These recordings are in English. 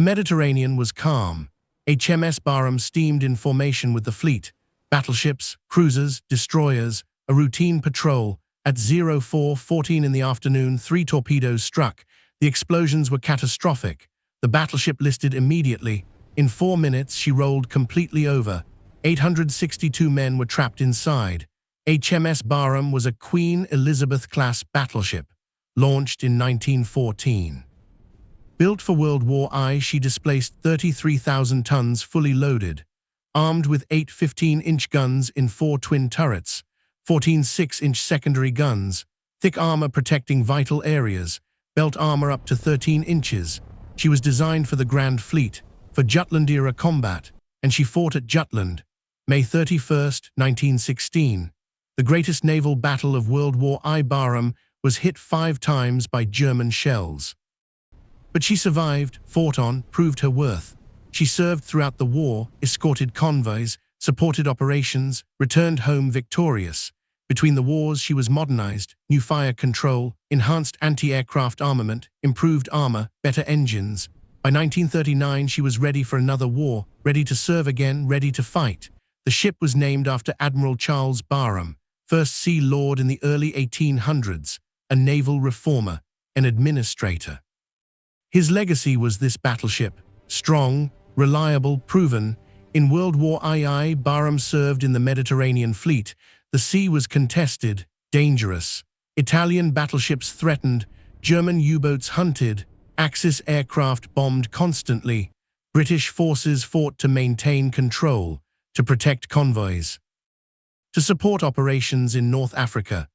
The Mediterranean was calm. HMS Barham steamed in formation with the fleet. Battleships, cruisers, destroyers, a routine patrol. At 04:14 in the afternoon, 3 torpedoes struck. The explosions were catastrophic. The battleship listed immediately. In 4 minutes, she rolled completely over. 862 men were trapped inside. HMS Barham was a Queen Elizabeth-class battleship, launched in 1914. Built for World War I, she displaced 33,000 tons fully loaded, armed with 8 15-inch guns in 4 twin turrets, 14 6-inch secondary guns, thick armor protecting vital areas, belt armor up to 13 inches. She was designed for the Grand Fleet, for Jutland-era combat, and she fought at Jutland, May 31, 1916. The greatest naval battle of World War I. Barham was hit 5 times by German shells. But she survived, fought on, proved her worth. She served throughout the war, escorted convoys, supported operations, returned home victorious. Between the wars, she was modernized, new fire control, enhanced anti-aircraft armament, improved armor, better engines. By 1939, she was ready for another war, ready to serve again, ready to fight. The ship was named after Admiral Charles Barham, First Sea Lord in the early 1800s, a naval reformer, an administrator. His legacy was this battleship, strong, reliable, proven. In World War II, Barham served in the Mediterranean Fleet. The sea was contested, dangerous. Italian battleships threatened, German U-boats hunted, Axis aircraft bombed constantly. British forces fought to maintain control, to protect convoys, to support operations in North Africa,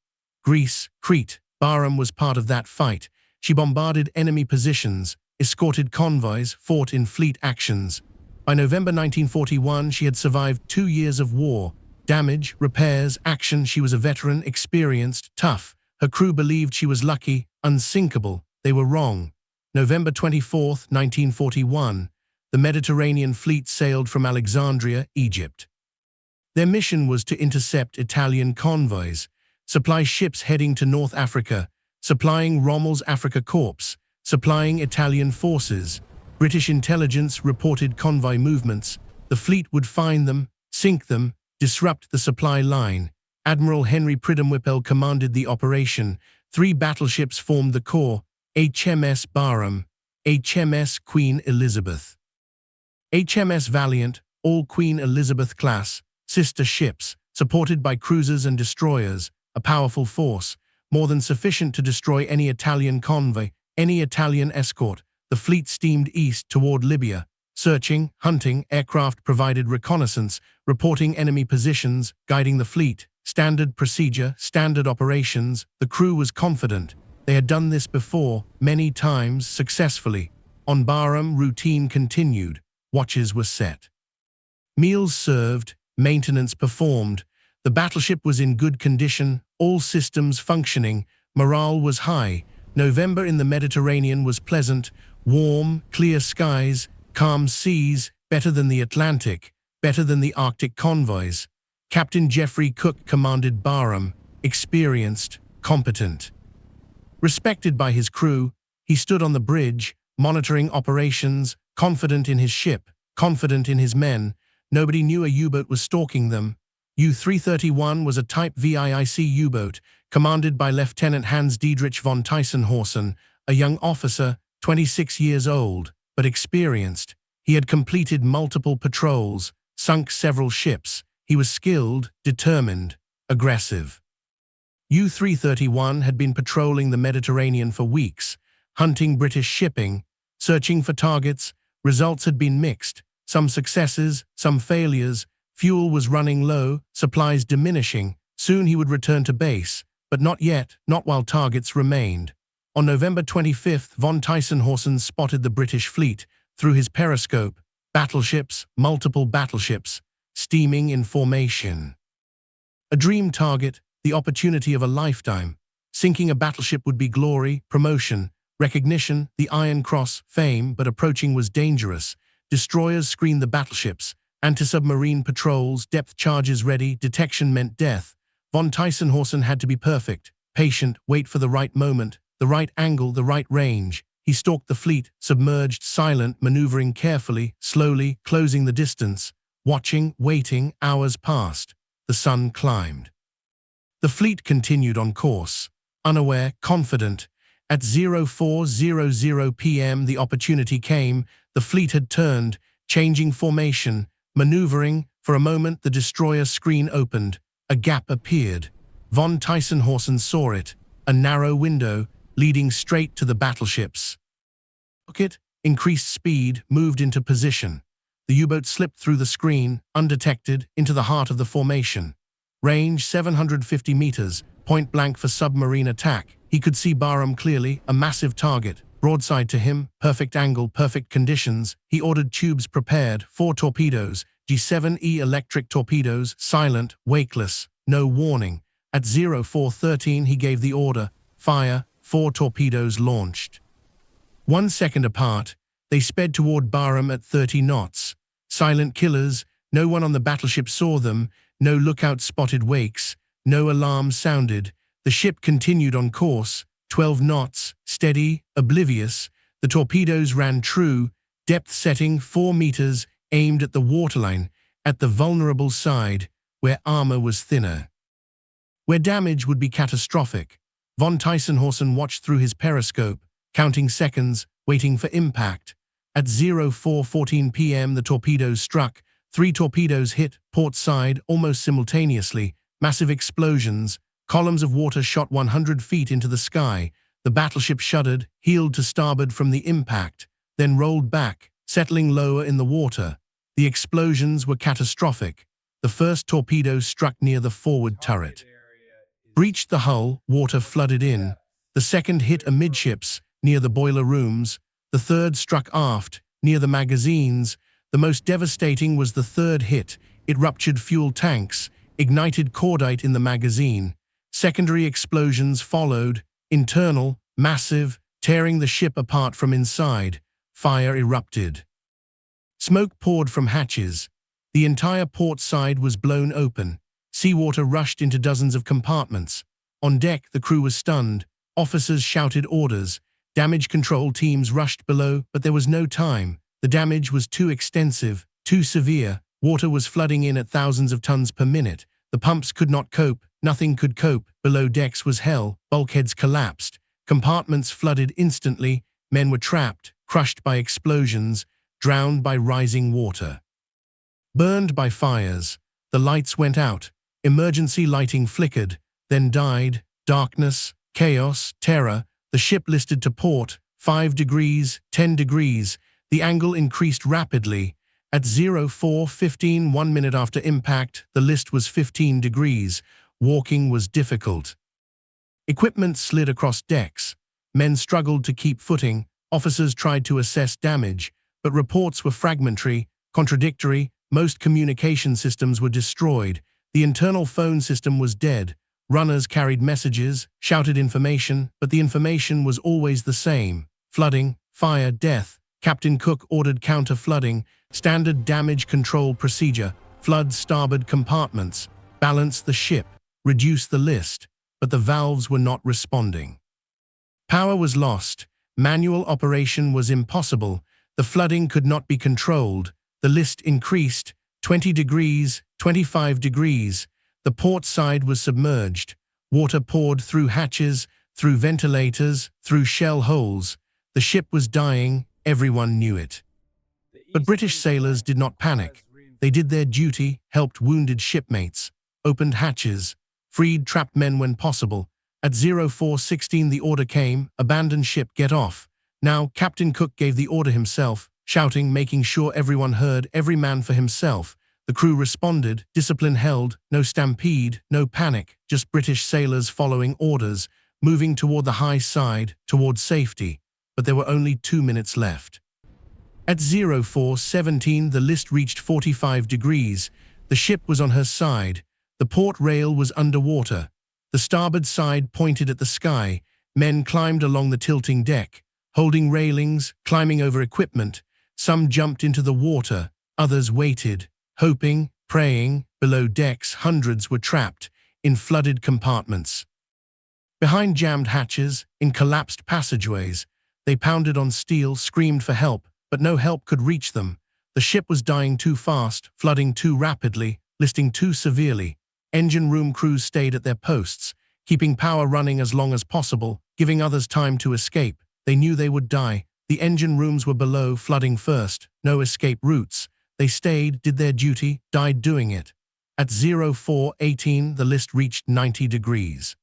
Greece, Crete. Barham was part of that fight. She bombarded enemy positions, escorted convoys, fought in fleet actions. By November 1941, she had survived 2 years of war. Damage, repairs, action. She was a veteran, experienced, tough. Her crew believed she was lucky, unsinkable. They were wrong. November 24, 1941, the Mediterranean fleet sailed from Alexandria, Egypt. Their mission was to intercept Italian convoys, supply ships heading to North Africa, supplying Rommel's Africa Corps, supplying Italian forces. British intelligence reported convoy movements. The fleet would find them, sink them, disrupt the supply line. Admiral Henry Pridham Whipple commanded the operation. 3 battleships formed the core: HMS Barham, HMS Queen Elizabeth, HMS Valiant, all Queen Elizabeth class, sister ships, supported by cruisers and destroyers, a powerful force, more than sufficient to destroy any Italian convoy, any Italian escort. The fleet steamed east toward Libya, searching, hunting. Aircraft provided reconnaissance, reporting enemy positions, guiding the fleet. Standard procedure, standard operations. The crew was confident. They had done this before, many times, successfully. On Barham, routine continued. Watches were set. Meals served, maintenance performed. The battleship was in good condition, all systems functioning, morale was high. November in the Mediterranean was pleasant, warm, clear skies, calm seas, better than the Atlantic, better than the Arctic convoys. Captain Geoffrey Cook commanded Barham, experienced, competent. Respected by his crew, he stood on the bridge, monitoring operations, confident in his ship, confident in his men. Nobody knew a U-boat was stalking them. U-331 was a Type WWII U-boat, commanded by Lieutenant Hans Diedrich von Tysenhorsen, a young officer, 26 years old, but experienced. He had completed multiple patrols, sunk several ships. He was skilled, determined, aggressive. U-331 had been patrolling the Mediterranean for weeks, hunting British shipping, searching for targets. Results had been mixed, some successes, some failures. Fuel was running low, supplies diminishing. Soon he would return to base, but not yet, not while targets remained. On November 25th, von Tysenhorsen spotted the British fleet through his periscope. Battleships, multiple battleships, steaming in formation. A dream target, the opportunity of a lifetime. Sinking a battleship would be glory, promotion, recognition, the Iron Cross, fame, but approaching was dangerous. Destroyers screened the battleships, anti-submarine patrols, depth charges ready, detection meant death. Von Tysenhorsen had to be perfect, patient, wait for the right moment, the right angle, the right range. he stalked the fleet, submerged, silent, maneuvering carefully, slowly, closing the distance. Watching, waiting, hours passed. The sun climbed. The fleet continued on course, unaware, confident. At 04:00 p.m. the opportunity came. The fleet had turned, changing formation, maneuvering. For a moment the destroyer screen opened. A gap appeared. Von Tysenhorsen saw it, a narrow window leading straight to the battleships. Took it, increased speed, moved into position. The U-boat slipped through the screen, undetected, into the heart of the formation. Range 750 meters, point blank for submarine attack. He could see Barham clearly, a massive target. Broadside to him, perfect angle, perfect conditions. He ordered tubes prepared, 4 torpedoes, G7E electric torpedoes, silent, wakeless, no warning. At 04:13 he gave the order, fire, 4 torpedoes launched. 1 second apart, they sped toward Barham at 30 knots. Silent killers, no one on the battleship saw them, no lookout spotted wakes, no alarm sounded. The ship continued on course, 12 knots, steady, oblivious. The torpedoes ran true, depth setting 4 meters, aimed at the waterline, at the vulnerable side, where armor was thinner, where damage would be catastrophic. Von Tysenhorsen watched through his periscope, counting seconds, waiting for impact. At 04:14 p.m. the torpedoes struck. 3 torpedoes hit port side almost simultaneously. Massive explosions. Columns of water shot 100 feet into the sky. The battleship shuddered, heeled to starboard from the impact, then rolled back, settling lower in the water. The explosions were catastrophic. The first torpedo struck near the forward turret, breached the hull, water flooded in. The second hit amidships, near the boiler rooms. The third struck aft, near the magazines. The most devastating was the third hit. It ruptured fuel tanks, ignited cordite in the magazine. Secondary explosions followed, internal, massive, tearing the ship apart from inside. Fire erupted. Smoke poured from hatches. The entire port side was blown open. Seawater rushed into dozens of compartments. On deck, the crew was stunned. Officers shouted orders. Damage control teams rushed below, but there was no time. The damage was too extensive, too severe. Water was flooding in at thousands of tons per minute. The pumps could not cope. Nothing could cope. Below decks was hell. Bulkheads collapsed. Compartments flooded instantly. Men were trapped, crushed by explosions, drowned by rising water, burned by fires. The lights went out. Emergency lighting flickered, then died. Darkness, chaos, terror. The ship listed to port, 5 degrees, 10 degrees. The angle increased rapidly. At 04:15, 1 minute after impact, the list was 15 degrees. Walking was difficult. Equipment slid across decks. Men struggled to keep footing. Officers tried to assess damage, but reports were fragmentary, contradictory. Most communication systems were destroyed. The internal phone system was dead. Runners carried messages, shouted information, but the information was always the same. Flooding, fire, death. Captain Cook ordered counter-flooding, standard damage control procedure, flood starboard compartments, balance the ship, reduce the list, but the valves were not responding. Power was lost. Manual operation was impossible. The flooding could not be controlled. The list increased, 20 degrees, 25 degrees. The port side was submerged. Water poured through hatches, through ventilators, through shell holes. The ship was dying. Everyone knew it. But British sailors did not panic. They did their duty, helped wounded shipmates, opened hatches, freed trapped men when possible. At 04:16 the order came, abandon ship, get off. Now Captain Cook gave the order himself, shouting, making sure everyone heard, every man for himself. The crew responded, discipline held, no stampede, no panic, just British sailors following orders, moving toward the high side, toward safety. But there were only 2 minutes left. At 04:17 the list reached 45 degrees. The ship was on her side. The port rail was underwater. The starboard side pointed at the sky. Men climbed along the tilting deck, holding railings, climbing over equipment. Some jumped into the water, others waited, hoping, praying. Below decks, hundreds were trapped in flooded compartments, behind jammed hatches, in collapsed passageways. They pounded on steel, screamed for help, but no help could reach them. The ship was dying too fast, flooding too rapidly, listing too severely. Engine room crews stayed at their posts, keeping power running as long as possible, giving others time to escape. They knew they would die. The engine rooms were below, flooding first. No escape routes. They stayed, did their duty, died doing it. At 04:18, the list reached 90 degrees.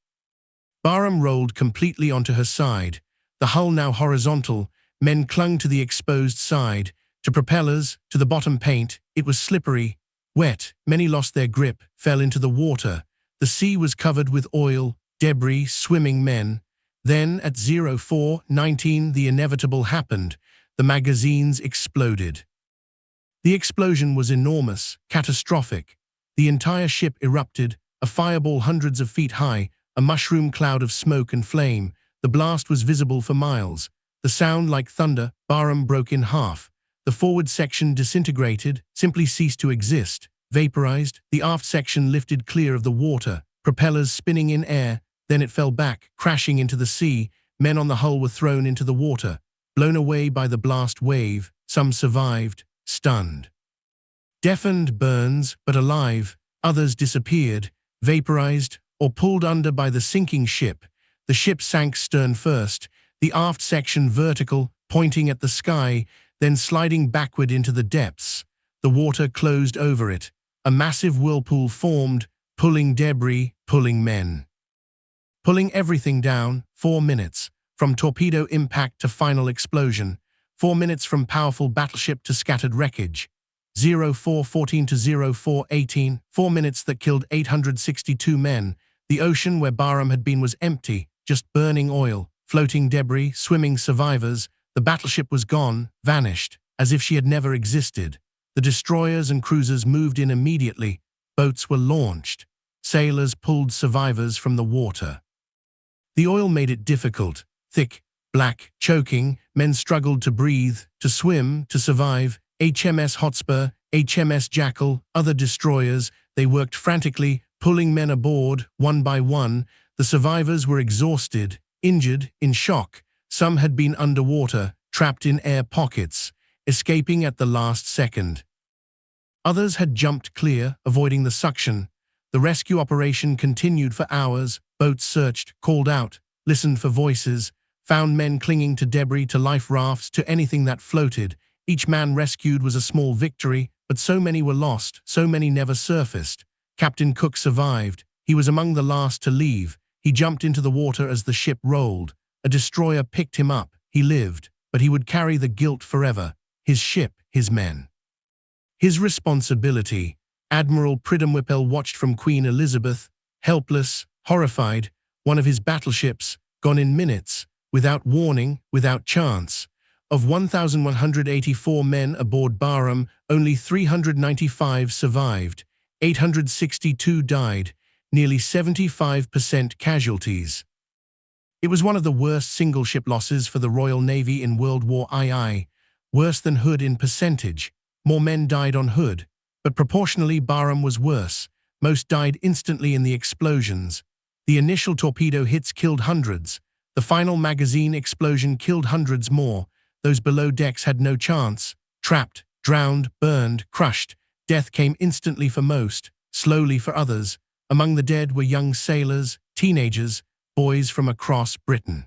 Barham rolled completely onto her side. The hull now horizontal, men clung to the exposed side, to propellers, to the bottom paint. It was slippery, wet. Many lost their grip, fell into the water. The sea was covered with oil, debris, swimming men. Then, at 04:19, the inevitable happened. The magazines exploded. The explosion was enormous, catastrophic. The entire ship erupted, a fireball hundreds of feet high, a mushroom cloud of smoke and flame. The blast was visible for miles. The sound like thunder. Barham broke in half. The forward section disintegrated, simply ceased to exist, vaporized. The aft section lifted clear of the water, propellers spinning in air. Then it fell back, crashing into the sea. Men on the hull were thrown into the water, blown away by the blast wave. Some survived, stunned. Deafened, burns, but alive. Others disappeared, vaporized, or pulled under by the sinking ship. The ship sank stern first, the aft section vertical, pointing at the sky, then sliding backward into the depths. The water closed over it. A massive whirlpool formed, pulling debris, pulling men. Pulling everything down. 4 minutes. From torpedo impact to final explosion. 4 minutes from powerful battleship to scattered wreckage. 04:14 to 04:18. 4 minutes that killed 862 men. The ocean where Barham had been was empty, just burning oil, floating debris, swimming survivors. The battleship was gone, vanished, as if she had never existed. The destroyers and cruisers moved in immediately. Boats were launched. Sailors pulled survivors from the water. The oil made it difficult, thick, black, choking. Men struggled to breathe, to swim, to survive. HMS Hotspur, HMS Jackal, other destroyers, they worked frantically, pulling men aboard, one by one. The survivors were exhausted, injured, in shock. Some had been underwater, trapped in air pockets, escaping at the last second. Others had jumped clear, avoiding the suction. The rescue operation continued for hours. Boats searched, called out, listened for voices, found men clinging to debris, to life rafts, to anything that floated. Each man rescued was a small victory, but so many were lost, so many never surfaced. Captain Cook survived. He was among the last to leave. He jumped into the water as the ship rolled. A destroyer picked him up. He lived, but he would carry the guilt forever. His ship, his men. His responsibility. Admiral Pridham watched from Queen Elizabeth, helpless, horrified. One of his battleships, gone in minutes, without warning, without chance. Of 1,184 men aboard Barham, only 395 survived. 862 died, nearly 75% casualties. It was one of the worst single-ship losses for the Royal Navy in World War II, worse than Hood in percentage. More men died on Hood, but proportionally Barham was worse. Most died instantly in the explosions. The initial torpedo hits killed hundreds. The final magazine explosion killed hundreds more. Those below decks had no chance. Trapped, drowned, burned, crushed. Death came instantly for most, slowly for others. Among the dead were young sailors, teenagers, boys from across Britain.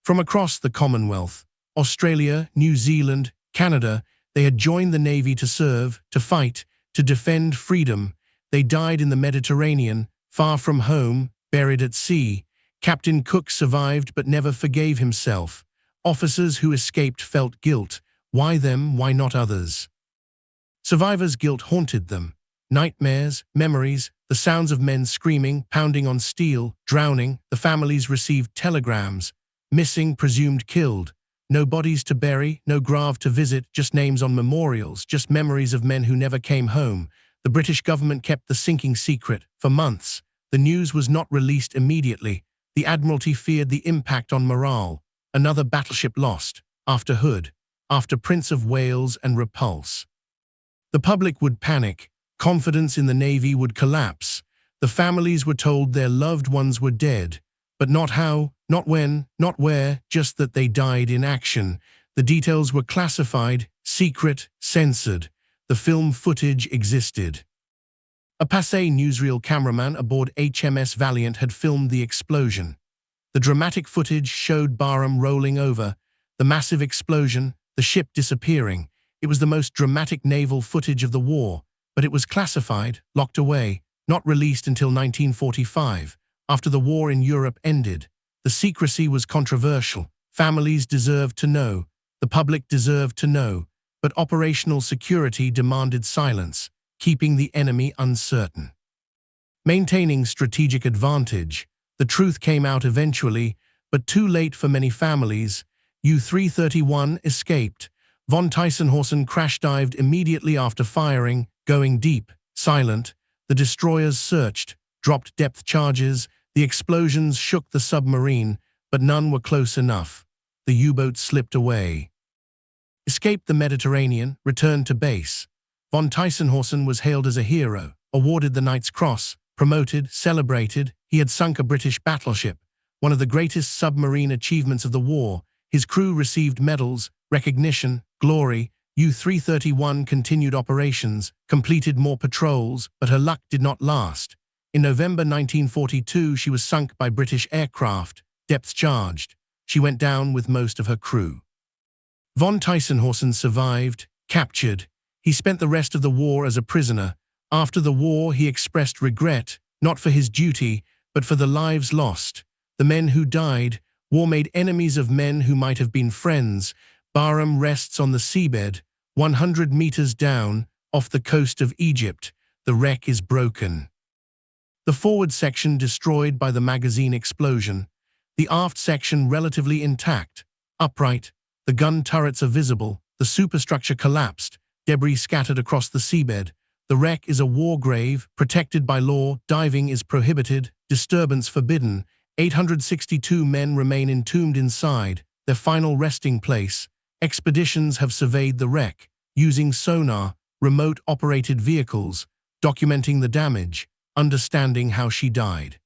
From across the Commonwealth, Australia, New Zealand, Canada, they had joined the Navy to serve, to fight, to defend freedom. They died in the Mediterranean, far from home, buried at sea. Captain Cook survived but never forgave himself. Officers who escaped felt guilt. Why them, why not others? Survivors' guilt haunted them. Nightmares, memories, the sounds of men screaming, pounding on steel, drowning. The families received telegrams. Missing, presumed killed. No bodies to bury, no grave to visit, just names on memorials, just memories of men who never came home. The British government kept the sinking secret for months. The news was not released immediately. The Admiralty feared the impact on morale. Another battleship lost, after Hood, after Prince of Wales and Repulse. The public would panic. Confidence in the Navy would collapse. The families were told their loved ones were dead. But not how, not when, not where, just that they died in action. The details were classified, secret, censored. The film footage existed. A passé newsreel cameraman aboard HMS Valiant had filmed the explosion. The dramatic footage showed Barham rolling over, the massive explosion, the ship disappearing. It was the most dramatic naval footage of the war, but it was classified, locked away, not released until 1945, after the war in Europe ended. The secrecy was controversial. Families deserved to know. The public deserved to know. But operational security demanded silence, keeping the enemy uncertain. Maintaining strategic advantage, the truth came out eventually, but too late for many families. U-331 escaped. Von Tysenhausen crash-dived immediately after firing, going deep, silent. The destroyers searched, dropped depth charges. The explosions shook the submarine, but none were close enough. The U-boat slipped away. Escaped the Mediterranean, returned to base. Von Tysenhausen was hailed as a hero, awarded the Knight's Cross, promoted, celebrated. He had sunk a British battleship, one of the greatest submarine achievements of the war. His crew received medals, recognition, glory. U-331 continued operations, completed more patrols, but her luck did not last. In November 1942, she was sunk by British aircraft, depth charged. She went down with most of her crew. Von Tysenhausen survived, captured. He spent the rest of the war as a prisoner. After the war, he expressed regret, not for his duty, but for the lives lost. The men who died, war made enemies of men who might have been friends. Barham rests on the seabed, 100 meters down, off the coast of Egypt. The wreck is broken. The forward section destroyed by the magazine explosion. The aft section relatively intact, upright. The gun turrets are visible. The superstructure collapsed. Debris scattered across the seabed. The wreck is a war grave, protected by law. Diving is prohibited, disturbance forbidden. 862 men remain entombed inside, their final resting place. Expeditions have surveyed the wreck, using sonar, remote-operated vehicles, documenting the damage, understanding how she died.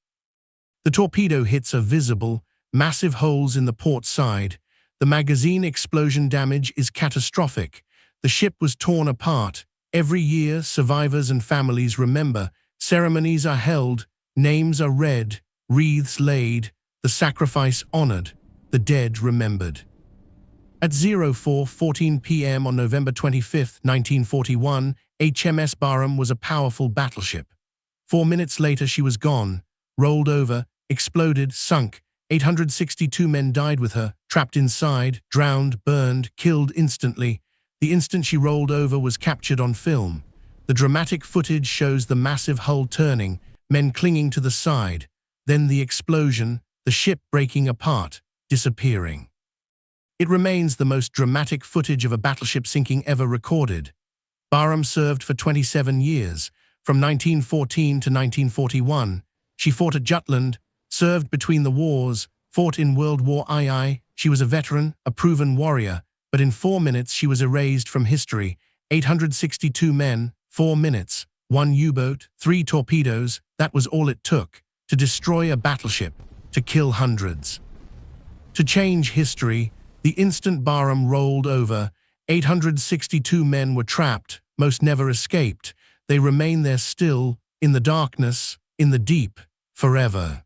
The torpedo hits are visible, massive holes in the port side. The magazine explosion damage is catastrophic. The ship was torn apart. Every year, survivors and families remember. Ceremonies are held, names are read, wreaths laid, the sacrifice honored, the dead remembered. At 04:14 p.m. on November 25, 1941, HMS Barham was a powerful battleship. 4 minutes later, she was gone, rolled over, exploded, sunk. 862 men died with her, trapped inside, drowned, burned, killed instantly. The instant she rolled over was captured on film. The dramatic footage shows the massive hull turning, men clinging to the side, then the explosion, the ship breaking apart, disappearing. It remains the most dramatic footage of a battleship sinking ever recorded. Barham served for 27 years, from 1914 to 1941. She fought at Jutland, served between the wars, fought in World War II. She was a veteran, a proven warrior, but in 4 minutes she was erased from history. 862 men, 4 minutes, 1 U-boat, 3 torpedoes, that was all it took to destroy a battleship, to kill hundreds. To change history, the instant Barham rolled over, 862 men were trapped, most never escaped. They remain there still, in the darkness, in the deep, forever.